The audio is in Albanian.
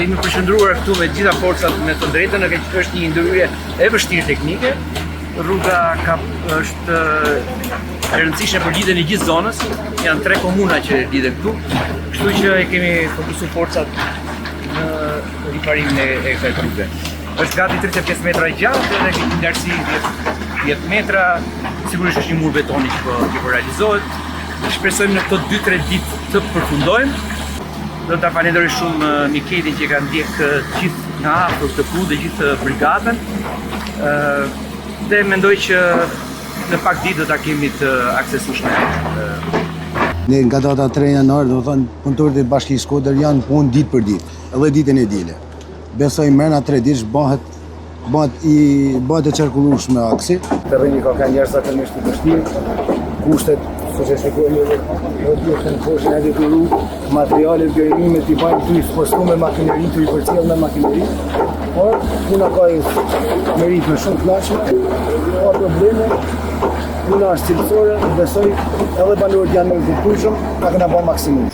jemi përqendruar këtu me gjitha forcat, me të drejtën, është një ndërhyrje e vështirë teknike. Rruga është e rëndësishme për lidhjen e gjithë zonës. Janë 3 komuna që lidhen këtu, kështu që e kemi fokusuar forcat në riparimin e kësaj rruge. Është gati 35 metra e gjatë dhe një lartësi 10 metra. Sigurisht është një mur betoni që po realizohet. Shpresojmë në këto 2-3 ditë të përfundojmë. Do ta falenderoj shumë Miketin që ka ndjek gjithë nga afër këtë punë dhe gjithë brigadën. Dhe mendoj që në pak ditë do ta kemi të aksesueshme. Ne nga data 3 janar, do të thonë, punëtorët e Bashkisë Shkodër janë punë ditë për ditë, edhe ditën e dile. Besoj mrena 3 ditësh bëhet e qarkullueshme aksi. Terreni ka njerëz zakonisht të vështirë, kushtet siç e shikojmë edhe në poshtë edhe të rrugë, materialet gërimit i bajnë të ispostu me makineri, të i përcjell me makineri, por puna ka meritme shumë të këndshme, ka probleme, puna është cilësore, besoj edhe banorët janë me kuptueshëm, ta kena bërë maksimum.